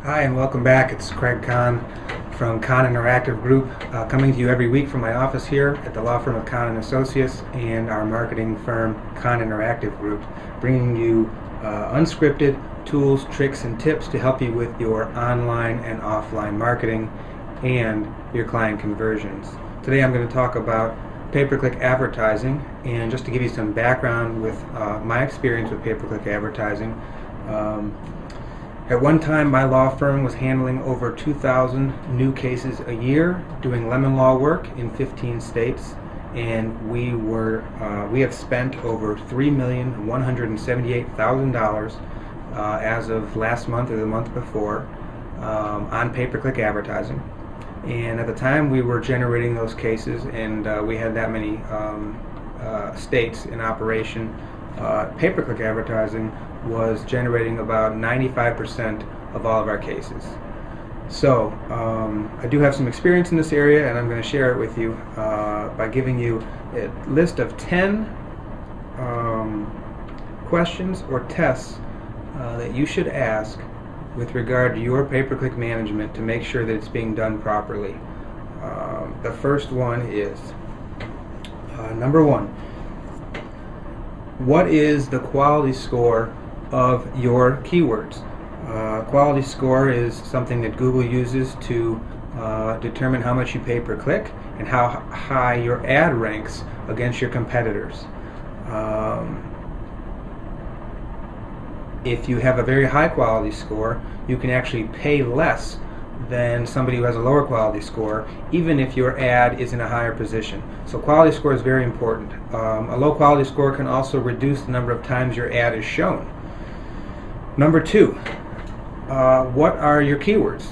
Hi and welcome back. It's Craig Kahn from Kahn Interactive Group, coming to you every week from my office here at the law firm of Kahn & Associates and our marketing firm Kahn Interactive Group, bringing you unscripted tools, tricks, and tips to help you with your online and offline marketing and your client conversions. Today I'm going to talk about pay-per-click advertising, and just to give you some background with my experience with pay-per-click advertising. At one time, my law firm was handling over 2,000 new cases a year, doing lemon law work in 15 states, and we have spent over $3,178,000 as of last month or the month before on pay-per-click advertising. And at the time, we were generating those cases, and we had that many states in operation. Pay-per-click advertising was generating about 95% of all of our cases. So I do have some experience in this area, and I'm going to share it with you by giving you a list of 10 questions or tests that you should ask with regard to your pay-per-click management to make sure that it's being done properly. The first one is number one: what is the quality score of your keywords? Quality score is something that Google uses to determine how much you pay per click and how high your ad ranks against your competitors. If you have a very high quality score, you can actually pay less than somebody who has a lower quality score, even if your ad is in a higher position. So quality score is very important. A low quality score can also reduce the number of times your ad is shown. Number two, what are your keywords?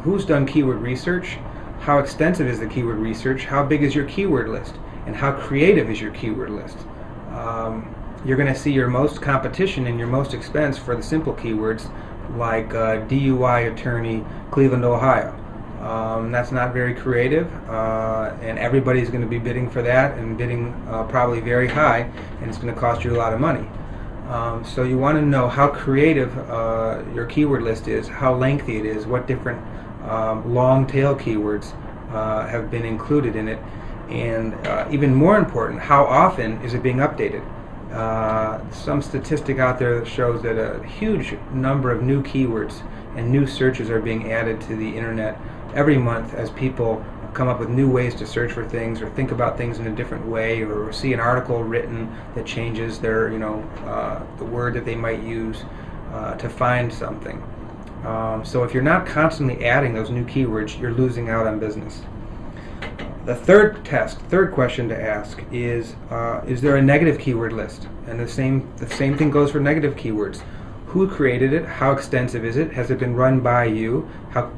Who's done keyword research? How extensive is the keyword research? How big is your keyword list? And how creative is your keyword list? You're going to see your most competition and your most expense for the simple keywords like DUI attorney, Cleveland, Ohio. That's not very creative, and everybody's going to be bidding for that and bidding probably very high, and it's going to cost you a lot of money. So you want to know how creative your keyword list is, how lengthy it is, what different long tail keywords have been included in it, and even more important, how often is it being updated? Some statistic out there that shows that a huge number of new keywords and new searches are being added to the internet every month as people come up with new ways to search for things or think about things in a different way, or see an article written that changes their, the word that they might use to find something. So if you're not constantly adding those new keywords, you're losing out on business. The third question to ask is there a negative keyword list? And the same thing goes for negative keywords. Who created it? How extensive is it? Has it been run by you? How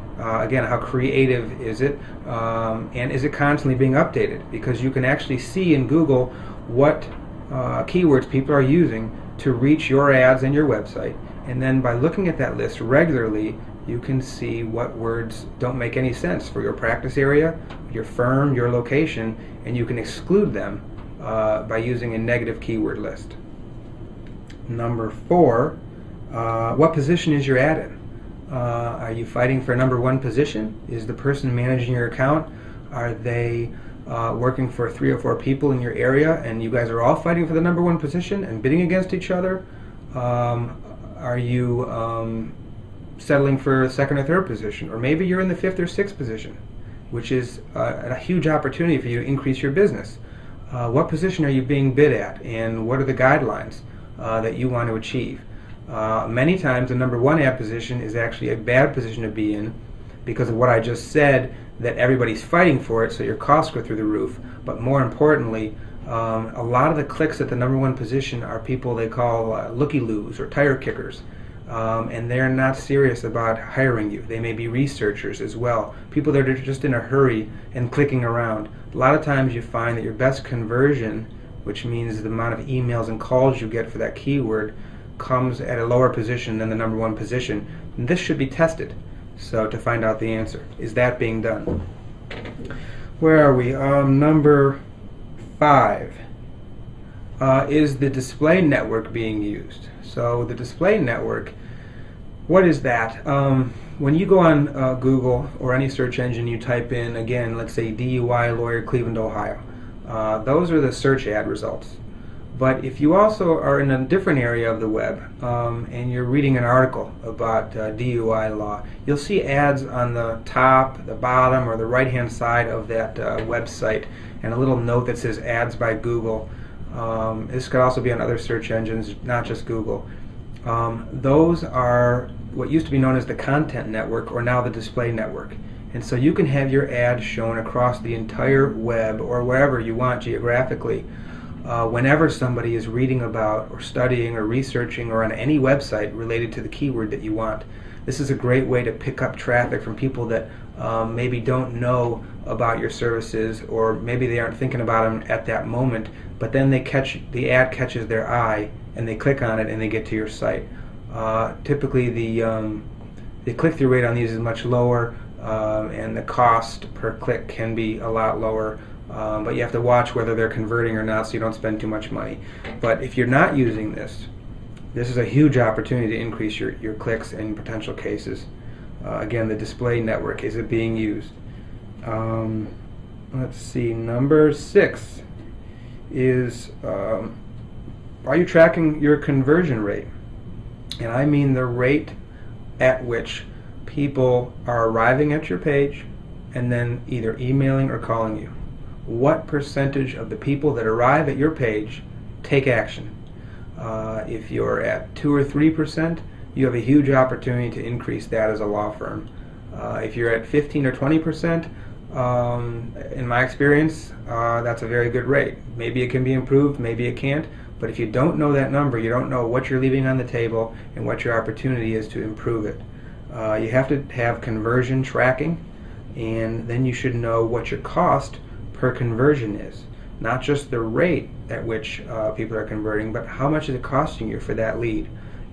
creative is it? And is it constantly being updated? Because you can actually see in Google what keywords people are using to reach your ads and your website. And then by looking at that list regularly, you can see what words don't make any sense for your practice area, your firm, your location, and you can exclude them by using a negative keyword list. Number four, what position is your ad in? Are you fighting for a number one position? Is the person managing your account, are they working for 3 or 4 people in your area and you guys are all fighting for the number one position and bidding against each other? Are you settling for a second or third position? Or maybe you're in the 5th or 6th position, which is a huge opportunity for you to increase your business. What position are you being bid at, and what are the guidelines that you want to achieve? Many times the number one ad position is actually a bad position to be in because of what I just said, that everybody's fighting for it, so your costs go through the roof. But more importantly, a lot of the clicks at the number one position are people they call looky-loos or tire kickers. And they're not serious about hiring you. They may be researchers as well, people that are just in a hurry and clicking around. A lot of times you find that your best conversion, which means the amount of emails and calls you get for that keyword, comes at a lower position than the number one position. And this should be tested, so to find out the answer. Is that being done? Where are we? Number 5. Is the display network being used? So the display network What is that? When you go on Google or any search engine, you type in, again, let's say DUI lawyer, Cleveland, Ohio. Those are the search ad results. But if you also are in a different area of the web and you're reading an article about DUI law, you'll see ads on the top, the bottom, or the right-hand side of that website, and a little note that says ads by Google. This could also be on other search engines, not just Google. Those are what used to be known as the content network, or now the display network. And so you can have your ad shown across the entire web or wherever you want geographically whenever somebody is reading about or studying or researching or on any website related to the keyword that you want. This is a great way to pick up traffic from people that maybe don't know about your services, or maybe they aren't thinking about them at that moment, but then the ad catches their eye and they click on it and they get to your site. Typically the click-through rate on these is much lower, and the cost per click can be a lot lower, but you have to watch whether they're converting or not so you don't spend too much money. But if you're not using this is a huge opportunity to increase your clicks in potential cases. Again, the display network, is it being used? Let's see, number 6 is, are you tracking your conversion rate? And I mean the rate at which people are arriving at your page and then either emailing or calling you. What percentage of the people that arrive at your page take action? If you're at 2 or 3%, you have a huge opportunity to increase that as a law firm. If you're at 15 or 20%, in my experience, that's a very good rate. Maybe it can be improved, maybe it can't, but if you don't know that number, you don't know what you're leaving on the table and what your opportunity is to improve it. You have to have conversion tracking, and then you should know what your cost per conversion is. Not just the rate at which people are converting, but how much is it costing you for that lead?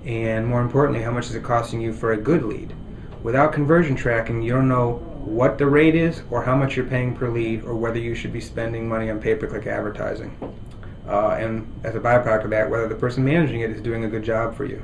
And more importantly, how much is it costing you for a good lead? Without conversion tracking, you don't know what the rate is or how much you're paying per lead, or whether you should be spending money on pay-per-click advertising. And as a byproduct of that, whether the person managing it is doing a good job for you.